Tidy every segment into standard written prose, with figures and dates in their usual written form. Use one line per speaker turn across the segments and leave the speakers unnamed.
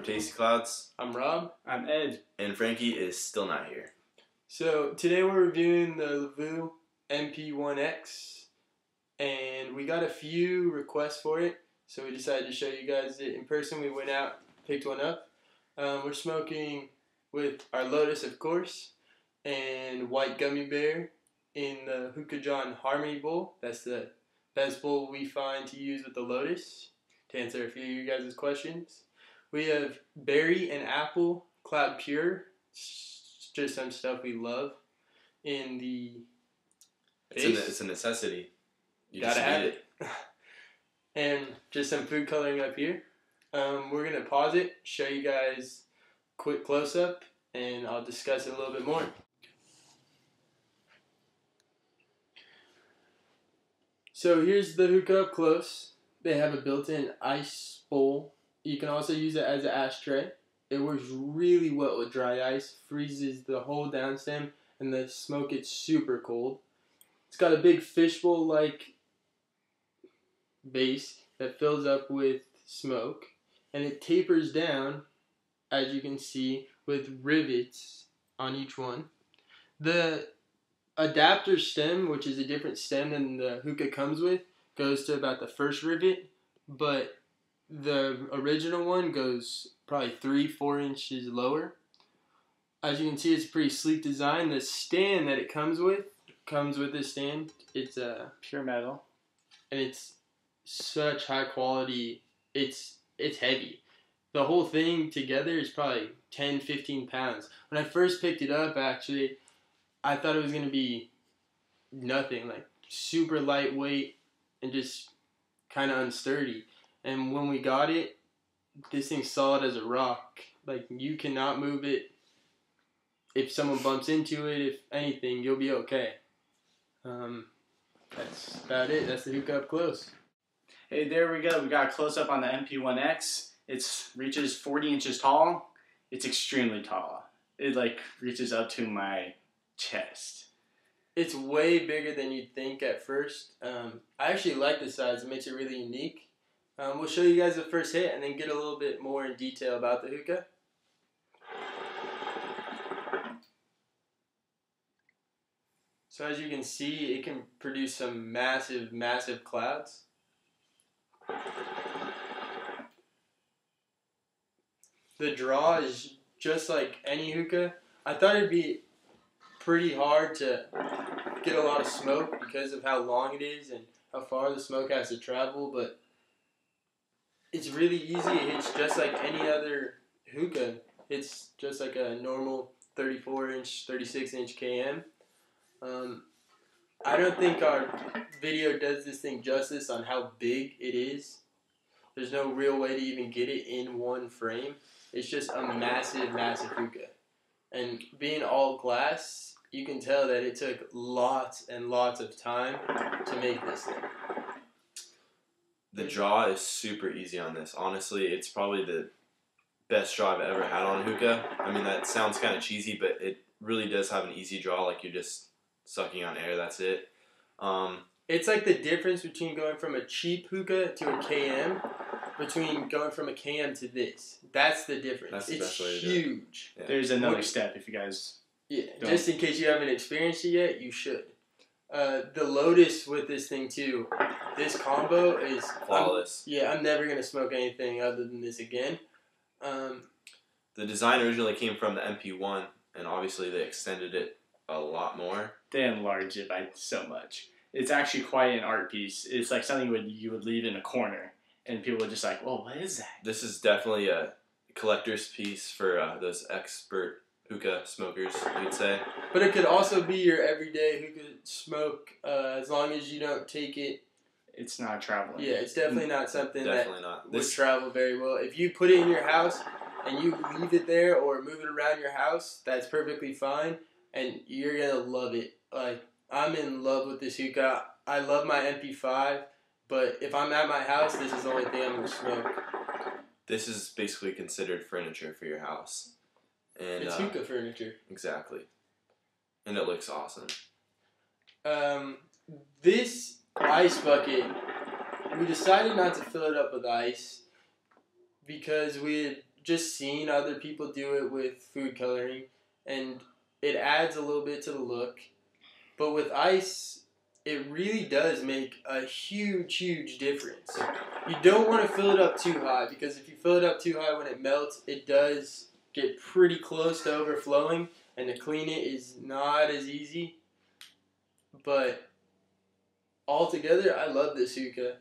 Tasty Cloudz.
I'm Rob.
I'm Ed.
And Frankie is still not here.
So today we're reviewing the Lavoo MP1X, and we got a few requests for it, so we decided to show you guys it in person. We went out, picked one up. We're smoking with our Lotus, of course, and White Gummy Bear in the Hookah John Harmony Bowl. That's the best bowl we find to use with the Lotus, to answer a few of you guys' questions. We have Berry and Apple Cloud Pure, just some stuff we love in the base.
It's a necessity. You
gotta
just
have
need
it. And just some food coloring up here. We're going to pause it, show you guys a quick close-up, and I'll discuss it a little bit more. So here's the hookah up close. They have a built-in ice bowl. You can also use it as an ashtray. It works really well with dry ice, freezes the whole down stem, and the smoke gets super cold. It's got a big fishbowl-like base that fills up with smoke, and it tapers down, as you can see, with rivets on each one. The adapter stem, which is a different stem than the hookah comes with, goes to about the first rivet, but the original one goes probably 3-4 inches lower. As you can see, it's a pretty sleek design. The stand that it comes with this stand. It's
Pure metal.
and it's such high quality. It's heavy. The whole thing together is probably 10-15 pounds. When I first picked it up, actually, I thought it was going to be nothing, like super lightweight and just kind of unsturdy. And when we got it, this thing's solid as a rock. Like, you cannot move it. If someone bumps into it, if anything, you'll be okay. That's about it. That's the hookah up close.
Hey, there we go. We got a close-up on the MP1X. It reaches 40 inches tall. It's extremely tall. It, reaches up to my chest.
It's way bigger than you'd think at first. I actually like the size. It makes it really unique. We'll show you guys the first hit and then get a little bit more in detail about the hookah. So as you can see, it can produce some massive, massive clouds. The draw is just like any hookah. I thought it'd be pretty hard to get a lot of smoke because of how long it is and how far the smoke has to travel, but it's really easy. It hits just like any other hookah. It's just like a normal 34-inch, 36-inch KM. I don't think our video does this thing justice on how big it is. There's no real way to even get it in one frame. It's just a massive, massive hookah. And being all glass, you can tell that it took lots and lots of time to make this thing.
The draw is super easy on this. Honestly, it's probably the best draw I've ever had on a hookah. I mean, that sounds kind of cheesy, but it really does have an easy draw. Like, you're just sucking on air, that's it.
It's like the difference between going from a cheap hookah to a KM, between going from a KM to this. That's the difference.
That's the
it's
best way to
huge.
do it. Yeah.
There's another step if you guys don't.
Just in case you haven't experienced it yet, you should. The Lotus with this thing too. This combo is
Flawless.
I'm never going to smoke anything other than this again.
The design originally came from the MP1, and obviously they extended it a lot more.
They enlarge it by so much. It's actually quite an art piece. It's like something you would leave in a corner, and people are just like, "Whoa, what is that?"
This is definitely a collector's piece for those expert hookah smokers, you'd say.
But it could also be your everyday hookah smoke, as long as you don't take it.
It's not traveling.
Yeah, it's definitely not something that would travel very well. If you put it in your house and you leave it there or move it around your house, that's perfectly fine, and you're gonna love it. Like, I'm in love with this hookah. I love my MP5, but if I'm at my house, this is the only thing I'm gonna smoke.
This is basically considered furniture for your house. And
it's hookah furniture.
Exactly. And it looks awesome.
This ice bucket, we decided not to fill it up with ice because we had just seeing other people do it with food coloring, and it adds a little bit to the look. But with ice, it really does make a huge difference. You don't want to fill it up too high, because if you fill it up too high when it melts, it does get pretty close to overflowing, and to clean it is not as easy. But altogether, I love this hookah.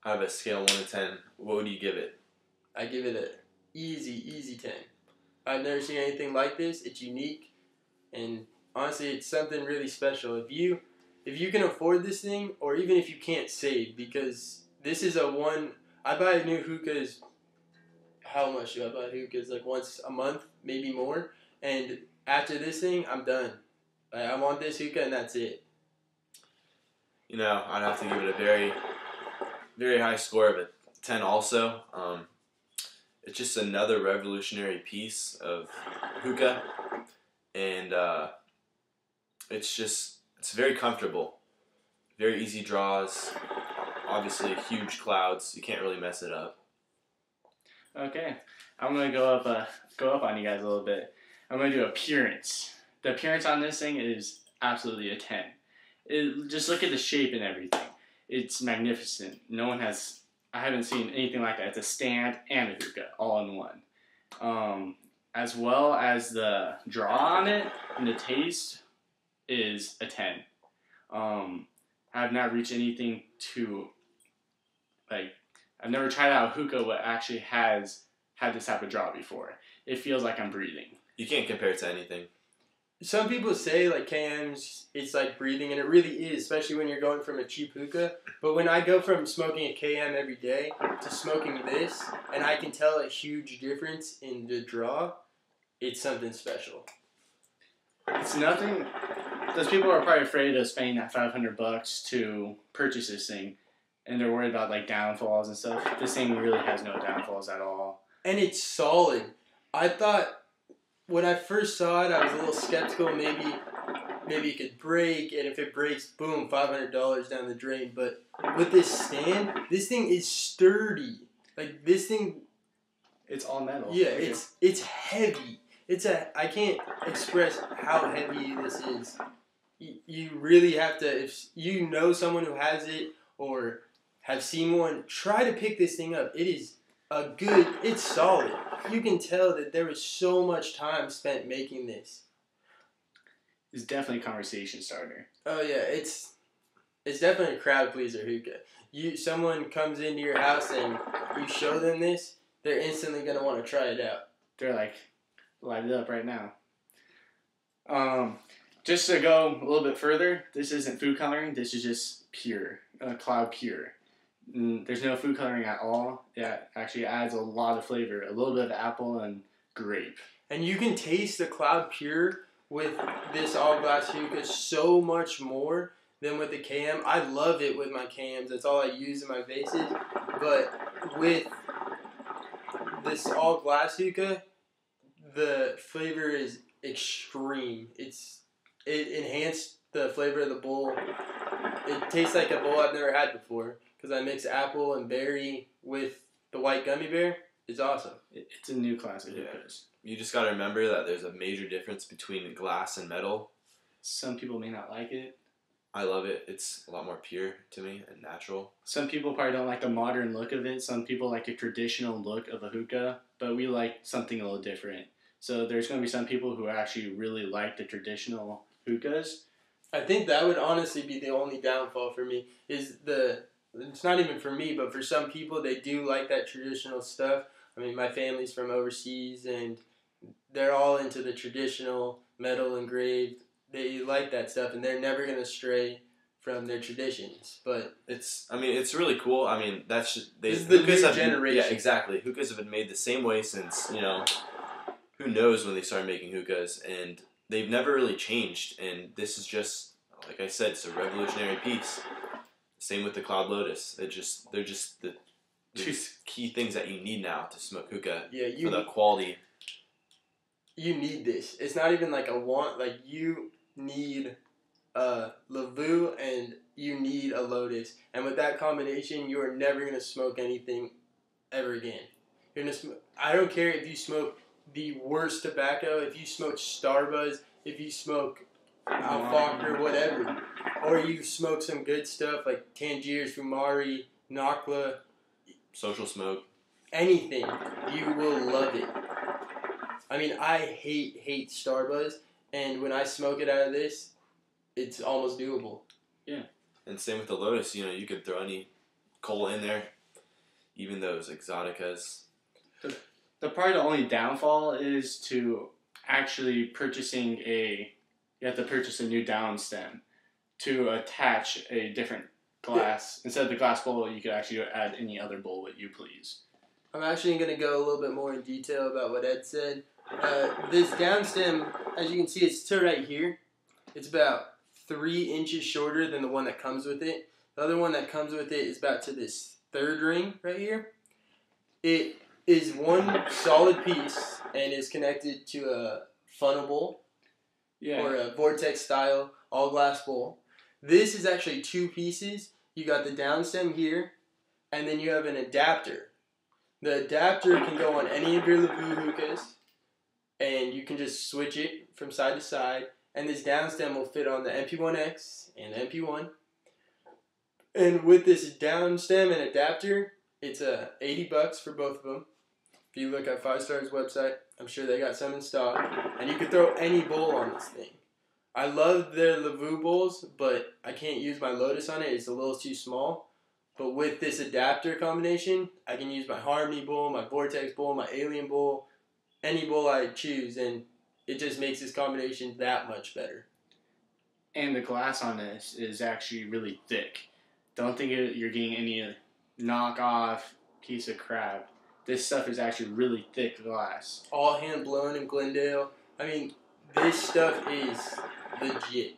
I have a scale 1 to 10. What would you give it?
I give it a easy 10. I've never seen anything like this. It's unique, and honestly, it's something really special. If you can afford this thing, or even if you can't save, because this is I buy new hookahs. How much do I buy hookahs? Like once a month, maybe more. And after this thing, I'm done. I want this hookah, and that's it.
You know, I'd have to give it a very, very high score of a 10 also. It's just another revolutionary piece of hookah, and it's very comfortable, very easy draws, obviously huge clouds, you can't really mess it up.
Okay, I'm gonna go up on you guys a little bit. I'm gonna do appearance. The appearance on this thing is absolutely a 10. Just look at the shape and everything. It's magnificent. I haven't seen anything like that. It's a stand and a hookah all in one. As well as the draw on it and the taste is a 10. I have not reached anything I've never tried out a hookah what actually has had this type of draw before. It feels like I'm breathing.
You can't compare it to anything.
Some people say like KMs, it's like breathing, and it really is, especially when you're going from a cheap hookah. But when I go from smoking a KM every day to smoking this, and I can tell a huge difference in the draw, it's something special.
It's nothing. Those people are probably afraid of spending that $500 to purchase this thing, and they're worried about like downfalls and stuff. This thing really has no downfalls at all.
And it's solid. I thought when I first saw it, I was a little skeptical. Maybe it could break, and if it breaks, boom, $500 down the drain. But with this stand, this thing is sturdy. Like this thing,
it's all metal.
Yeah, it's heavy. I can't express how heavy this is. You really have to, if you know someone who has it or have seen one, try to pick this thing up. It is it's solid. You can tell that there was so much time spent making this.
It's definitely a conversation starter.
Oh yeah, it's definitely a crowd pleaser hookah. Someone comes into your house and you show them this, they're instantly gonna want to try it out.
They're like, light it up right now. Just to go a little bit further, this isn't food coloring. This is just pure, cloud pure. There's no food coloring at all. Yeah, actually adds a lot of flavor. A little bit of apple and grape.
And you can taste the cloud pure with this all glass hookah so much more than with the KM. I love it with my KMs. That's all I use in my vases. But with this all glass hookah, the flavor is extreme. It enhanced the flavor of the bowl. It tastes like a bowl I've never had before because I mix apple and berry with the white gummy bear. It's awesome.
It's a new class of hookahs.
You just got to remember that there's a major difference between glass and metal.
Some people may not like it.
I love it. It's a lot more pure to me and natural.
Some people probably don't like the modern look of it. Some people like a traditional look of a hookah, but we like something a little different. So there's going to be some people who actually really like the traditional hookahs.
I think that would honestly be the only downfall for me it's not even for me, but for some people, they do like that traditional stuff. I mean, my family's from overseas, and they're all into the traditional metal engraved. They like that stuff, and they're never going to stray from their traditions. But
it's really cool. I mean, that's just,
this is the new generation.
Yeah, exactly. Hookahs have been made the same way since, who knows when they started making hookahs, and they've never really changed. And this is just, like I said, it's a revolutionary piece. Same with the Cloud Lotus. They're just the two key things that you need now to smoke hookah for the quality.
You need this. It's not even like a want. Like, you need a Lavoo and you need a Lotus. And with that combination, you are never going to smoke anything ever again. You're gonna I don't care if you smoke the worst tobacco, if you smoke Starbuzz, if you smoke Alfalfa, whatever, or you smoke some good stuff like Tangiers, Fumari, Nakla,
Social Smoke,
anything, you will love it. I mean, I hate Starbuzz, and when I smoke it out of this, it's almost doable.
Yeah.
And same with the Lotus. You know, you could throw any coal in there, even those Exoticas.
Probably the only downfall is to actually purchasing you have to purchase a new down stem to attach a different glass. Yeah. Instead of the glass bowl, you could actually add any other bowl that you please.
I'm actually going to go a little bit more in detail about what Ed said. This down stem, as you can see, it's to right here. It's about 3 inches shorter than the one that comes with it. The other one that comes with it is about to this 3rd ring right here. It is one solid piece and is connected to a funnel bowl, or a vortex style all glass bowl. This is actually 2 pieces. You got the down stem here, and then you have an adapter. The adapter can go on any of your Lavoo hookahs, and you can just switch it from side to side. And this down stem will fit on the MP1X and the MP1. And with this down stem and adapter, it's $80 for both of them. If you look at 5 Star's website, I'm sure they got some in stock. And you can throw any bowl on this thing. I love their Lavoo bowls, but I can't use my Lotus on it. It's a little too small. But with this adapter combination, I can use my Harmony bowl, my Vortex bowl, my Alien bowl, any bowl I choose, and it just makes this combination that much better.
And the glass on this is actually really thick. Don't think you're getting any knockoff piece of crap. This stuff is actually really thick glass.
All hand blown in Glendale. I mean, this stuff is legit.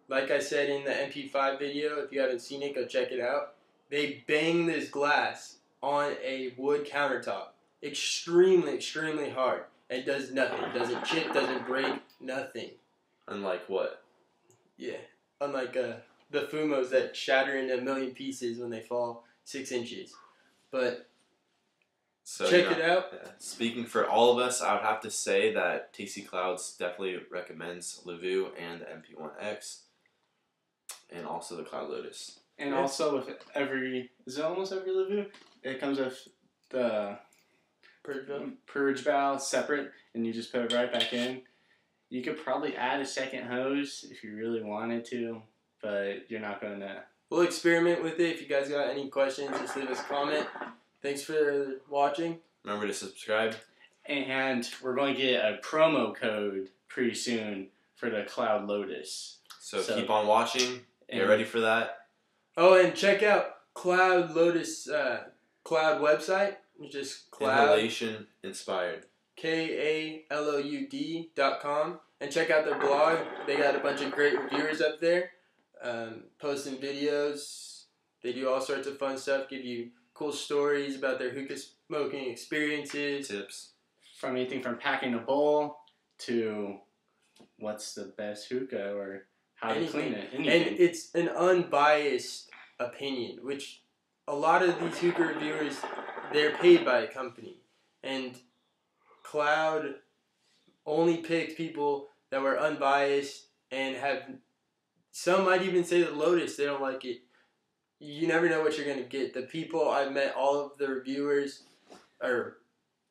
Like I said in the MP5 video, if you haven't seen it, go check it out. They bang this glass on a wood countertop extremely, extremely hard. It does nothing. It doesn't chip, doesn't break, nothing.
Unlike what?
Yeah. Unlike the Fumos that shatter into a million pieces when they fall 6 inches. But
so,
check it out.
Speaking for all of us, I would have to say that Tasty Cloudz definitely recommends Lavoo and the MP1X. And also the Cloud Lotus.
And also with is it almost every Lavoo? It comes with the purge valve separate, and you just put it right back in. You could probably add a second hose if you really wanted to, but you're not going to.
We'll experiment with it. If you guys got any questions, just leave us a comment. Thanks for watching.
Remember to subscribe.
And we're going to get a promo code pretty soon for the Cloud Lotus.
So keep on watching. Get ready for that.
Oh, and check out Cloud Lotus Cloud website. Just Cloud.
Inhalation Inspired.
KALOUD.com. And check out their blog. They got a bunch of great reviewers up there. Posting videos. They do all sorts of fun stuff. Give you cool stories about their hookah smoking experiences.
Tips.
From anything from packing a bowl to what's the best hookah or how to clean it. Anything.
And it's an unbiased opinion, which a lot of these hookah reviewers, they're paid by a company. And Cloud only picked people that were unbiased and have... Some might even say that Lotus, they don't like it. You never know what you're going to get. The people, I've met all of the reviewers, or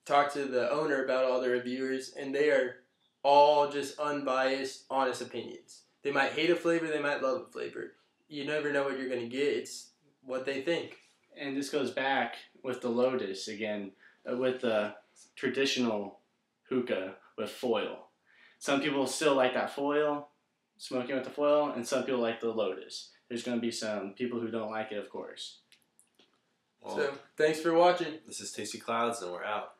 talked to the owner about all the reviewers, and they are all just unbiased, honest opinions. They might hate a flavor, they might love a flavor. You never know what you're going to get. It's what they think.
And this goes back with the Lotus again, with the traditional hookah with foil. Some people still like that foil, smoking with the foil, and some people like the Lotus. There's going to be some people who don't like it, of course.
Well, so, thanks for watching.
This is Tasty Cloudz, and we're out.